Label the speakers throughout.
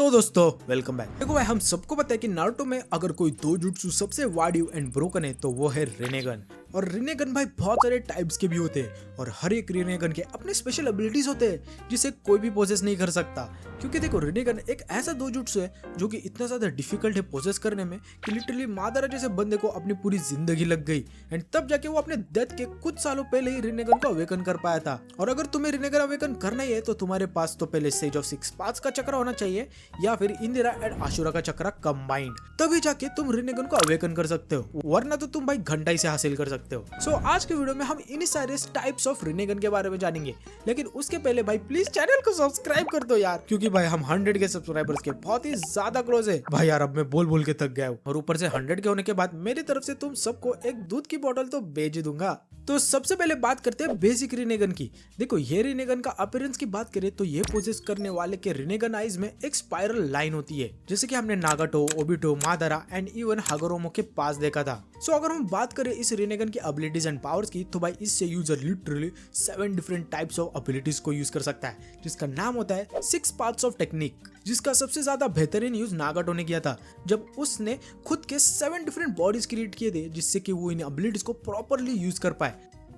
Speaker 1: तो दोस्तों welcome back. देखो भाई, हम सबको पता है कि नारुतो में अगर कोई दो जुट्सु सबसे वार्ड एंड ब्रोकन है तो वो है रिनेगन। और रिनेगन भाई बहुत सारे टाइप्स के भी होते हैं और हर एक रिनेगन के अपने स्पेशल एबिलिटीज होते हैं जिसे कोई भी पोजेस नहीं कर सकता। क्योंकि देखो, रिनेगन एक ऐसा दो जुट्सु है जो कि इतना ज्यादा डिफिकल्ट है पोजेस करने में कि लिटरली मादारा जैसे बंदे को अपनी पूरी जिंदगी लग गई एंड तब जाके वो अपने डेथ के कुछ सालों पहले ही रिनेगन को अवेकन कर पाया था। और अगर तुम्हें रिनेगन अवेकन करना ही है तो तुम्हारे पास तो पहले सेज ऑफ सिक्स पाथ्स का चक्र होना चाहिए या फिर इंदिरा एंड आशुरा का चक्र कंबाइंड, तभी जाके तुम रिनेगन को अवेकन कर सकते हो, वरना तो तुम भाई घंटा ही से हासिल कर सकते हो। सो आज के वीडियो में हम इन सारे टाइप्स ऑफ रिनेगन के बारे में जानेंगे, लेकिन उसके पहले भाई प्लीज चैनल को सब्सक्राइब कर दो यार, क्योंकि भाई हम 100 के सब्सक्राइबर्स के बहुत ही ज्यादा क्लोज है भाई यार। अब मैं बोल बोल के थक गया हूँ और ऊपर से 100 के होने के बाद मेरी तरफ से तुम सबको एक दूध की बोतल तो भेज दूंगा। तो सबसे पहले बात करते हैं बेसिक रिनेगन की। देखो, ये रिनेगन का अपीयरेंस की बात करें तो ये पोजेस करने वाले के रिनेगन आइज में एक स्पाइरल लाइन होती है, जैसे कि हमने Nagato, Obito, Madara and even Hagoromo के पास देखा था। सो अगर हम बात करें इस रिनेगन की एबिलिटीज एंड पावर्स की तो भाई इससे user literally 7 different types of abilities को यूज कर सकता है, जिसका नाम होता है 6 पार्ट्स ऑफ टेक्निक, जिसका सबसे ज्यादा बेहतरीन यूज नागाटो ने किया था जब उसने खुद के 7 डिफरेंट बॉडीज क्रिएट किए थे, जिससे कि वो इन एबिलिटीज को प्रॉपरली यूज कर पाए,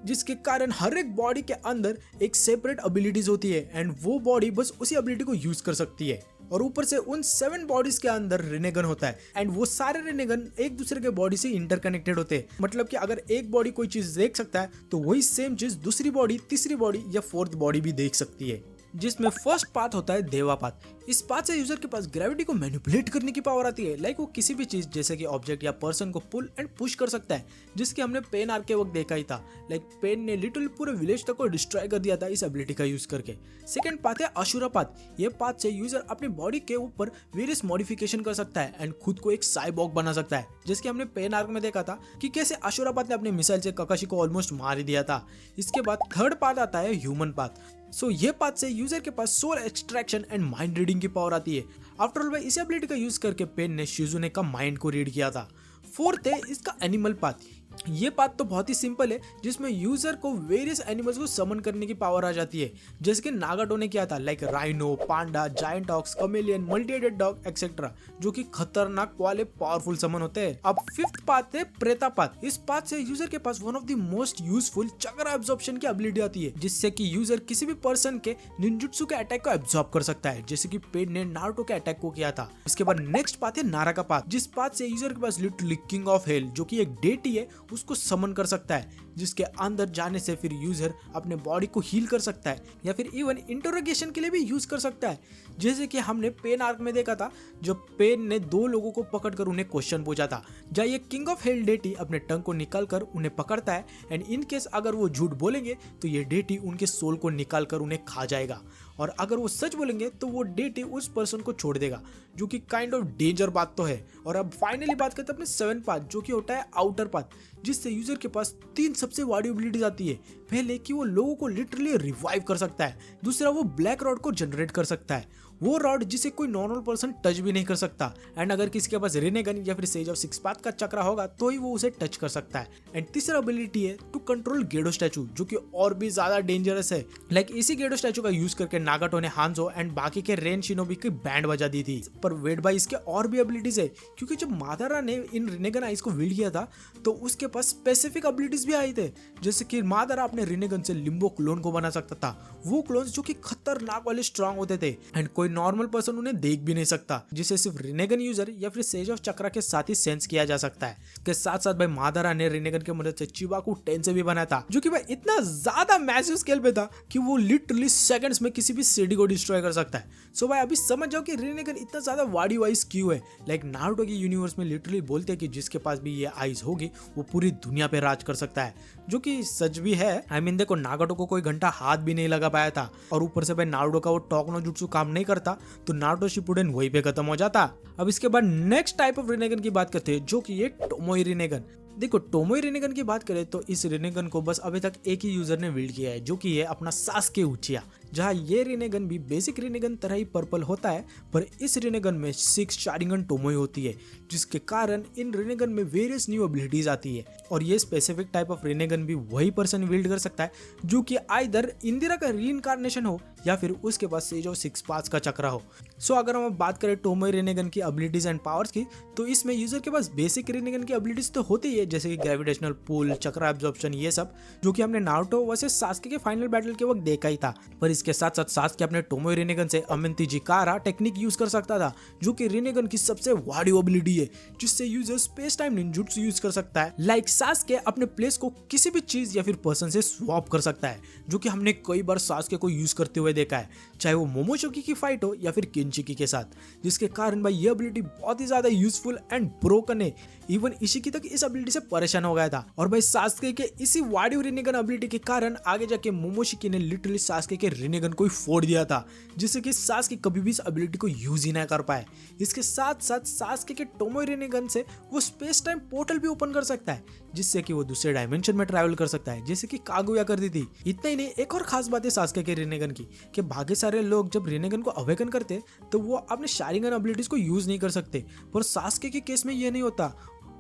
Speaker 1: जिसके कारण हर एक बॉडी के अंदर एक सेपरेट एबिलिटीज होती है एंड वो बॉडी बस उसी एबिलिटी को यूज कर सकती है। और ऊपर से उन 7 बॉडीज के अंदर रिनेगन होता है एंड वो सारे रिनेगन एक दूसरे के बॉडी से इंटरकनेक्टेड होते हैं। मतलब कि अगर एक बॉडी कोई चीज देख सकता है तो वही सेम चीज दूसरी बॉडी, तीसरी बॉडी या फोर्थ बॉडी भी देख सकती है, जिसमें फर्स्ट पाथ होता है देवा पाथ। इस पाथ से यूजर के पास ग्रेविटी को मैनिपुलेट करने की पावर आती है। लाइक वो किसी भी चीज जैसे कि ऑब्जेक्ट या पर्सन को पुल एंड पुश कर सकता है, जिसके हमने पेन आर्क के वक्त देखा ही था। लाइक पेन ने लिटरली पूरे विलेज तक को डिस्ट्रॉय कर दिया था इस एबिलिटी का यूज करके। सेकंड पाथ है आशुरा पाथ। ये पाथ से यूजर अपनी बॉडी के ऊपर वेरियस मॉडिफिकेशन कर सकता है एंड खुद को एक साइबॉर्ग बना सकता है, जिसके हमने पेन आर्क में देखा था कि कैसे आशुरा पाथ ने अपने मिसाइल से काकाशी को ऑलमोस्ट मार ही दिया था। इसके बाद थर्ड पाथ आता है ह्यूमन पाथ। सो ये पाथ से यूजर के पास soul extraction and mind reading की पावर आती है। आफ्टर ऑल भाई इस एबिलिटी का यूज करके पेन ने शिजुने का माइंड को रीड किया था। फोर्थ है इसका एनिमल पाथ। ये पाथ तो बहुत ही सिंपल है, जिसमें यूजर को वेरियस एनिमल्स को समन करने की पावर आ जाती है, जैसे कि नागाटो ने किया था। Like rhino, panda, giant ox, chameleon, multi-headed dog etcetera, जो कि खतरनाक वाले पावरफुल समन होते हैं। अब फिफ्थ पाथ है प्रेता पाथ। इस पाथ से यूजर के पास one of the most useful chakra absorption की एबिलिटी आती है, जिससे कि यूजर किसी भी पर्सन के निंजुत्सु के अटैक को एब्जॉर्ब कर सकता है, जैसे कि पेन ने नारुतो के अटैक को किया था। इसके बाद नेक्स्ट पाथ है नाराका पाथ। जिस पाथ से यूजर के पास लिटरली किंग ऑफ हेल, जो कि एक डेटी है, उसको समन कर सकता है, जिसके अंदर जाने से फिर यूजर अपने बॉडी को हील कर सकता है या फिर इवन इंटरोगेशन के लिए भी यूज कर सकता है, जैसे कि हमने पेन आर्क में देखा था जब पेन ने 2 लोगों को पकड़कर उन्हें क्वेश्चन पूछा था, जहाँ ये किंग ऑफ हेल डेटी अपने टंग को निकाल कर उन्हें पकड़ता है एंड इन केस अगर वो झूठ बोलेंगे तो ये डेटी उनके सोल को निकाल कर उन्हें खा जाएगा, और अगर वो सच बोलेंगे तो वो डेटी उस पर्सन को छोड़ देगा, जो कि काइंड ऑफ डेंजर बात तो है। और अब फाइनली बात करते हैं अपने 7th पाथ, जो कि होता है आउटर पाथ, जिससे यूजर के पास 3 सबसे वार्ड एबिलिटीज आती है। पहले कि वो लोगों को लिटरली रिवाइव कर सकता है, दूसरा वो ब्लैक रॉड को जनरेट कर सकता है, वो रॉड जिसे कोई नॉर्मल पर्सन टच भी नहीं कर सकता, एंड अगर किसी के पास रिनेगन या फिर सेज ऑफ सिक्स पाथ का चक्र होगा तो ही वो उसे टच कर सकता है। एंड तीसरा एबिलिटी है टू कंट्रोल गेडो स्टैचू, जो कि और भी ज्यादा डेंजरस है। लाइक इसी गेडो स्टैचू का यूज करके नागाटो ने हांजो एंड बाकी के रेन शिनोबी की बैंड बजा दी थी। पर वेट भाई, इसके और भी एबिलिटीज है, क्योंकि जब मादारा ने इन रिनेगन आइज को विल्ड किया था तो उसके पास स्पेसिफिक एबिलिटीज भी आई थे, जैसे कि मादारा अपने रिनेगन से लिम्बो क्लोन को बना सकता था, वो क्लोन्स जो कि खतरनाक वाले स्ट्रांग होते थे एंड कोई नॉर्मल पर्सन उन्हें देख भी नहीं सकता, जिसे सिर्फ रिनेगन यूजर या फिर सेज ऑफ चक्रा के साथ ही सेंस किया जा सकता है। इसके साथ साथ भाई मादारा ने रिनेगन की मदद से चिबाकू 10 से भी बनाया था, जो कि भाई इतना ज्यादा मैसिव स्केल पे था कि वो लिटरली सेकंड्स में किसी भी सिटी को डिस्ट्रॉय कर सकता है। सो भाई अभी समझ जाओ कि रिनेगन इतना ज्यादा वाडी वाइज क्यों है। लाइक नारुतो की यूनिवर्स में लिटरली बोलते हैं कि जिसके पास भी ये आइज होगी वो पूरी दुनिया पे राज कर सकता है, जो कि सच भी है। आई मीन देखो, नागाटो को कोई घंटा हाथ भी नहीं लगा पाया था, और ऊपर से भाई नारुतो का वो टॉक नो जुट्सु काम नहीं करता तो नारुतो शिपुडेन वहीं पे खत्म हो जाता। अब इसके बाद नेक्स्ट टाइप ऑफ रिनेगन की बात करते हैं, जो कि ये टोमोई रिनेगन। देखो, टोमोई रिनेगन की बात करें तो इस रिनेगन को बस अभी तक एक ही यूजर ने बिल्ड किया है, जो कि है अपना सासुके उचिया, जहाँ ये रिनेगन भी बेसिक रिनेगन तरह ही पर्पल होता है, पर इस रिनेगन में 6 शारिंगन टोमोई होती है, जिसके कारण इन रिनेगन में वेरियस न्यू एबिलिटीज आती है। और ये स्पेसिफिक टाइप ऑफ रिनेगन भी वही पर्सन विल्ड कर सकता है जो कि आइदर इंदिरा का रीइंकार्नेशन हो या फिर उसके पास से जो 6 पास का चक्रा हो। सो अगर हम बात करें टोमोई रिनेगन की एबिलिटीज एंड पावर्स की, तो इसमें यूजर के पास बेसिक रिनेगन की एबिलिटीज तो होती ही है, जैसे कि ग्रेविटेशनल पुल, चक्रा एब्जॉर्प्शन, ये सब जो कि हमने नारुतो वर्सेस सास्के के फाइनल बैटल के वक्त देखा ही था। पर इसके साथ साथ सास्के अपने टोमोई रिनेगन से अमिंती जिकारा टेक्निक यूज कर सकता था, जो कि रिनेगन की सबसे वाडियो एबिलिटी है, जिससे user space time ninjutsu use कर सकता है। लाइक सास्के अपने प्लेस को किसी भी चीज या फिर पर्सन से स्वैप कर सकता है, जो कि हमने कई बार सास्के को यूज करते हुए देखा है, चाहे वो मोमोशोकी की फाइट हो या फिर किंचिकी के साथ, जिसके कारण भाई ये एबिलिटी बहुत ही ज्यादा यूजफुल एंड ब्रोकन है। इवन इशिकी तक इस एबिलिटी से परेशान हो गया था। और भाई सास्के के इसी वाडियो रिनेगन एबिलिटी के कारण आगे जाके मोमोशिकी ने लिटरली सास्के के रिनेगन को ही फोड़ दिया था, जिससे कि सास्के कभी भी इस एबिलिटी को यूज ही ना कर पाए। इसके साथ साथ सास्के के टोमोई रिनेगन से वो स्पेस टाइम पोर्टल भी ओपन कर सकता है, जिससे कि वो दूसरे डायमेंशन में ट्रैवल कर सकता है, जैसे कि कागुया करती थी। इतना ही नहीं, एक और खास बात है सास्के के रिनेगन की कि बाकी सारे लोग जब रिनेगन को अवेकन करते तो वो अपने शारिंगन एबिलिटीज को यूज नहीं कर सकते, पर सास्के के केस में ये नहीं होता।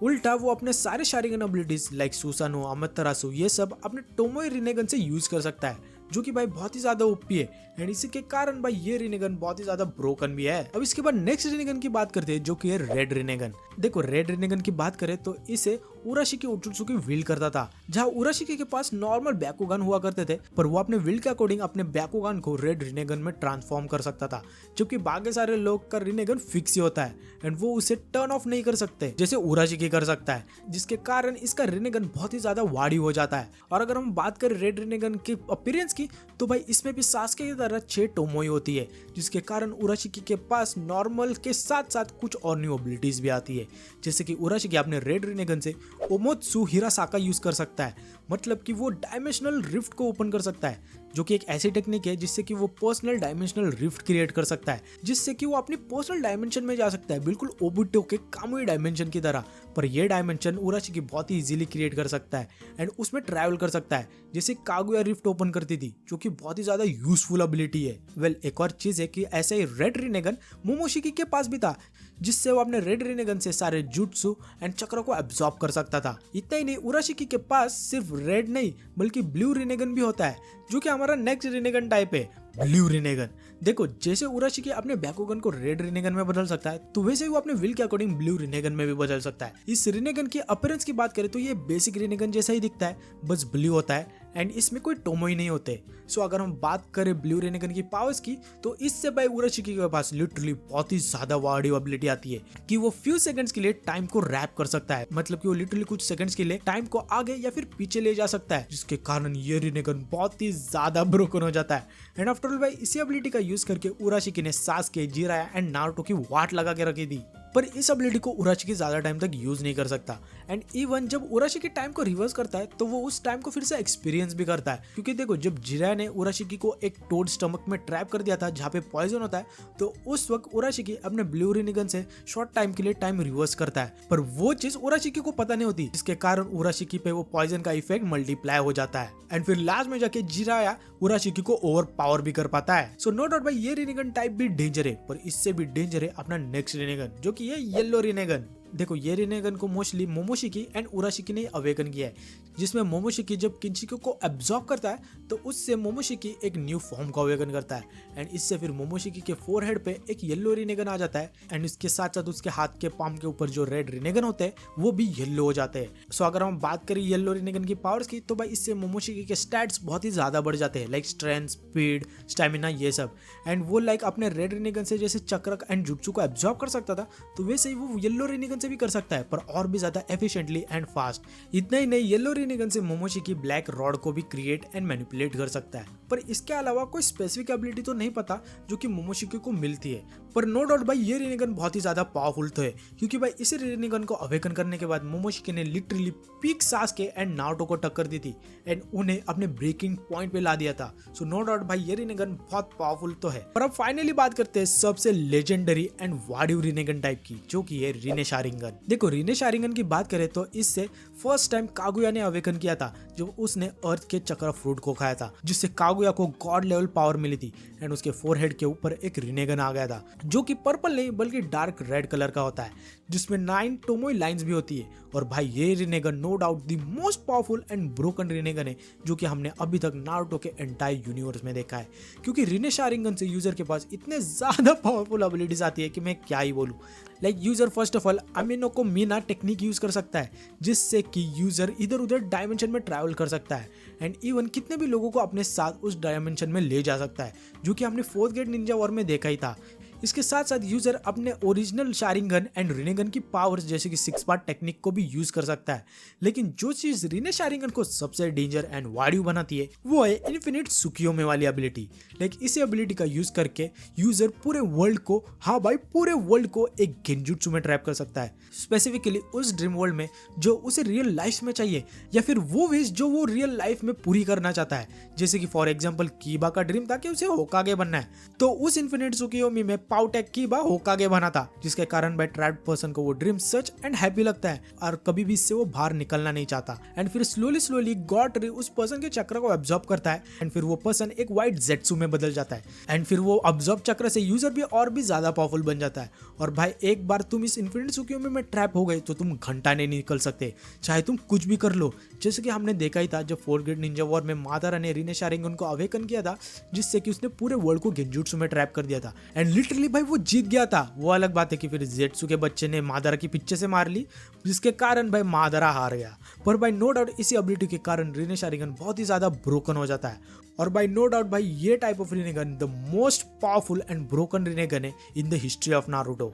Speaker 1: उल्टा वो अपने सारे शारिंगन एबिलिटीज लाइक सुसानो, अमतरासु, ये सब अपने टोमोई रिनेगन से यूज कर सकता है, जो कि भाई बहुत ही ज्यादा ओपी है। एंड इसी के कारण भाई ये रिनेगन बहुत ही ज्यादा ब्रोकन भी है। अब इसके बाद नेक्स्ट रिनेगन की बात करते हैं, जो कि है रेड रिनेगन। देखो रेड रिनेगन की बात करें तो इसे उराशिकी ओटुत्सुकी विल्ड करता था, जहाँ उराशिकी के पास नॉर्मल बैकुगान हुआ करते थे, पर वो अपने विल्ड के अकॉर्डिंग अपने बैकुगान को रेड रिनेगन में ट्रांसफॉर्म कर सकता था, जबकि बाकी सारे लोग का रिनेगन फिक्स ही होता है एंड वो उसे टर्न ऑफ नहीं कर सकते जैसे उराशिकी कर सकता है, जिसके कारण इसका रिनेगन बहुत ही ज्यादा वाडी हो जाता है। और अगर हम बात करें रेड रिनेगन की अपीयरेंस की, तो भाई इसमें भी सास्के की तरह 6 टोमोई होती है, जिसके कारण उराशिकी के पास नॉर्मल के साथ साथ कुछ और न्यू एबिलिटीज भी आती है, जैसे कि उराशिकी अपने रेड रिनेगन से ओमोत्सु हिरासाका यूज कर सकता है, मतलब कि वो डायमेंशनल रिफ्ट को ओपन कर सकता है, जो कि एक ऐसी टेक्निक है जिससे कि वो पर्सनल डायमेंशनल रिफ्ट क्रिएट कर सकता है, जिससे कि वो अपनी पर्सनल डायमेंशन में जा सकता है, बिल्कुल ओबुटो के कामुई डायमेंशन की तरह। पर ये डायमेंशन उराशिकी बहुत ही इजीली क्रिएट कर सकता है एंड उसमें ट्रैवल कर सकता है, जैसे कागुया रिफ्ट ओपन करती थी, जो कि बहुत ही ज्यादा यूजफुल एबिलिटी है। वेल एक और चीज है कि ऐसे ही रेड रिनेगन मोमोशिकी के पास भी था, जिससे वो अपने रेड रिनेगन से सारे जुट्सु एंड चक्र को एब्जॉर्ब कर सकता था। इतना ही नहीं, उराशिकी के पास सिर्फ रेड नहीं बल्कि ब्लू रिनेगन भी होता है, जो कि हमारा नेक्स्ट रिनेगन टाइप है, ब्लू रिनेगन। देखो जैसे उराशिकी अपने बैकुगन को रेड रिनेगन में बदल सकता है, तो वैसे ही वो अपने विल के अकॉर्डिंग ब्लू रिनेगन में भी बदल सकता है। इस रिनेगन की अपीयरेंस की बात करें तो ये बेसिक रिनेगन जैसा ही दिखता है, बस ब्लू होता है एंड इसमें कोई टोमोई नहीं होते। सो अगर हम बात करें ब्लू रिनेगन की पावर्स की, तो इससे भाई उराशिकी के पास लिटरली बहुत ही ज्यादा वाडियो एबिलिटी आती है कि वो फ्यू सेकंड्स के लिए टाइम को रैप कर सकता है, मतलब कि वो लिटरली कुछ सेकंड्स के लिए टाइम को आगे या फिर पीछे ले जा सकता है, जिसके कारण ये रिनेगन बहुत ही ज्यादा ब्रोकन हो जाता है। एंड आफ्टर ऑल भाई इसी एबिलिटी का यूज करके उराशिकी ने सास्के, जिराया एंड नारुतो की वाट लगा के रखी थी, पर इस एबिलिटी को उराशिकी ज्यादा टाइम तक यूज नहीं कर सकता। एंड इवन जब उराशिकी टाइम को रिवर्स करता है तो वो उस टाइम को फिर से एक्सपीरियंस भी करता है, क्योंकि देखो जब जिराया ने उराशिकी को एक टोड स्टमक में ट्रैप कर दिया था जहाँ पे पॉइजन होता है, तो उस वक्त उराशिकी अपने ब्लू रिनेगन से शॉर्ट टाइम के लिए टाइम रिवर्स करता है, पर वो चीज उराशिकी को पता नहीं होती, जिसके कारण उराशिकी पे वो पॉइजन का इफेक्ट मल्टीप्लाई हो जाता है एंड फिर लास्ट में जाके जिराया उराशिकी को ओवर पावर भी कर पाता है। सो नो डाउट भाई ये रिनेगन टाइप भी डेंजर है, पर इससे भी डेंजर है अपना नेक्स्ट रिनेगन, जो कि ये येलो रिनेगन। देखो ये रिनेगन को मोस्टली मोमोशिकी एंड उराशिकी ने अवेकन किया है, जिसमें मोमोशिकी जब किंचिकी को एब्जॉर्ब करता है तो उससे मोमोशिकी एक न्यू फॉर्म को अवेकन करता है एंड इससे फिर मोमोशिकी के फोरहेड पे एक येलो रिनेगन आ जाता है एंड इसके साथ साथ उसके हाथ के पाम के ऊपर जो रेड रिनेगन होते हैं वो भी येलो हो जाते हैं। सो अगर हम बात करें येलो रिनेगन की पावर्स की, तो भाई इससे मोमोशिकी के स्टैट्स बहुत ही ज्यादा बढ़ जाते हैं, लाइक स्ट्रेंथ, स्पीड, स्टेमिना, ये सब। एंड वो लाइक अपने रेड रिनेगन से जैसे चक्र एंड जुट्सु को एब्जॉर्ब कर सकता था, तो वैसे ही वो येलो रिनेगन से भी कर सकता है, पर और भी ज्यादा एफिशिएंटली एंड फास्ट। इतना ही नहीं, येलो रिनेगन से मोमोशिकी ब्लैक रॉड को भी क्रिएट एंड मैनिपुलेट कर सकता है, पर इसके अलावा कोई स्पेसिफिक एबिलिटी तो नहीं पता जो कि मोमोशिकी को मिलती है। पर नो डाउट भाई ये रिनेगन बहुत ही ज्यादा पावरफुल तो है, क्योंकि भाई इसी रिनेगन को अवेकन करने के बाद मोमोशिकी ने literally peak Sasuke and Naruto को टक्कर दी थी एंड उन्हें अपने ब्रेकिंग पॉइंट पे ला दिया था। सो नो डाउट भाई ये रिनेगन बहुत पावरफुल तो है। पर अब फाइनली बात करते हैं सबसे लेजेंडरी एंड वाडिव रिनेगन टाइप की, जो कि है रिने शारिंगन। देखो रिने शारिंगन की बात करें तो इससे फर्स्ट टाइम कागुया ने अवेकन किया था जब उसने अर्थ के चक्र फ्रूट को खाया था, जिससे कागुया कागुया को गॉड लेवल पावर मिली थी एंड उसके फोरहेड के ऊपर एक रिनेगन आ गया था जो कि पर्पल नहीं बल्कि डार्क रेड कलर का होता है जिसमें 9 टोमोई लाइंस भी होती है। और भाई ये Rinnegan no doubt the most powerful and broken Rinnegan है जो कि हमने अभी तक नारुतो के एंटायर यूनिवर्स में देखा है, क्योंकि रिने शारिंगन से यूजर के पास इतने ज्यादा पावरफुल एबिलिटीज आती है कि मैं क्या ही बोलूं। Like user first of all amino को मीना टेक्निक यूज कर सकता है जिससे कि यूजर इधर उधर डायमेंशन में ट्रैवल कर सकता है एंड इवन कितने भी लोगों को अपने साथ उस डायमेंशन में ले जा सकता है जो कि हमने 4th ग्रेड निंजा वॉर में देखा ही था। इसके साथ साथ यूजर अपने ओरिजिनल शारिंगन एंड रिनेगन की पावर्स जैसे कि 6 पार्ट टेक्निक को भी यूज कर सकता है, लेकिन जो चीज रिने शारिंगन को सबसे डेंजर एंड वाडियो बनाती है वो है इन्फिनिट सुकियोमे वाली एबिलिटी। लाइक इसी एबिलिटी का यूज करके यूजर पूरे वर्ल्ड को, हाँ भाई पूरे वर्ल्ड को एक गेंजुत्सु में ट्रैप कर सकता है, स्पेसिफिकली उस ड्रीम वर्ल्ड में जो उसे रियल लाइफ में चाहिए या फिर वो विश जो वो रियल लाइफ में पूरी करना चाहता है। जैसे कि फॉर एग्जांपल कीबा का ड्रीम था कि उसे होकागे बनना है, तो उस इन्फिनिट सुकियोमी में पाउटेक कीबा होकागे बना था, जिसके कारण भाई ट्रैप्ड पर्सन को वो ड्रीम सच एंड हैप्पी लगता है और कभी भी इससे वो बाहर निकलना नहीं चाहता। एंड फिर स्लोली गॉड ट्री उस पर्सन के चक्र को एब्जॉर्ब करता है एंड फिर वो पर्सन एक व्हाइट जेट्सु में बदल जाता है एंड फिर वो अब्जॉर्ब चक्र से यूजर भी और भी ज्यादा पावरफुल बन जाता है। और भाई एक बार तुम इस इन्फिनिट सुकियोमी में ट्रैप हो गए तो तुम घंटा नहीं निकल सकते, चाहे तुम कुछ भी कर लो। जैसे कि हमने देखा ही था जब 4th ग्रेड निंजा वॉर में मादारा ने रिने शारिंगन को अवेकन किया था जिससे कि उसने पूरे वर्ल्ड को गेंजुत्सु में ट्रैप कर दिया था एंड लिटरली भाई वो जीत गया था। वो अलग बात है कि फिर जेट्सु के बच्चे ने मादारा की पीछे से मार ली जिसके कारण भाई मादारा हार गया, पर भाई नो डाउट इसी एबिलिटी के कारण रिने शारिंगन बहुत ही ज्यादा ब्रोकन हो जाता है। और भाई नो डाउट भाई ये type of Rinnegan the most powerful and broken Rinnegan है in the history of Naruto.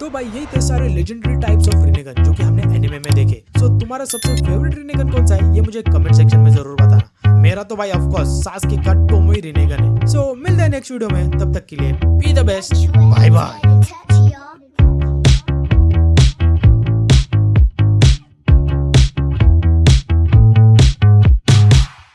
Speaker 1: तो भाई यही थे सारे लेजेंडरी टाइप्स ऑफ रिनेगन जो कि हमने एनिमे में देखे। सो तुम्हारा सबसे फेवरेट रिनेगन कौन सा है ये मुझे कमेंट सेक्शन में जरूर बताना। मेरा तो भाई ऑफ कोर्स सासुके का टोमोई रिनेगन है। सो मिलते हैं नेक्स्ट वीडियो में, तब तक के लिए be the best, bye bye.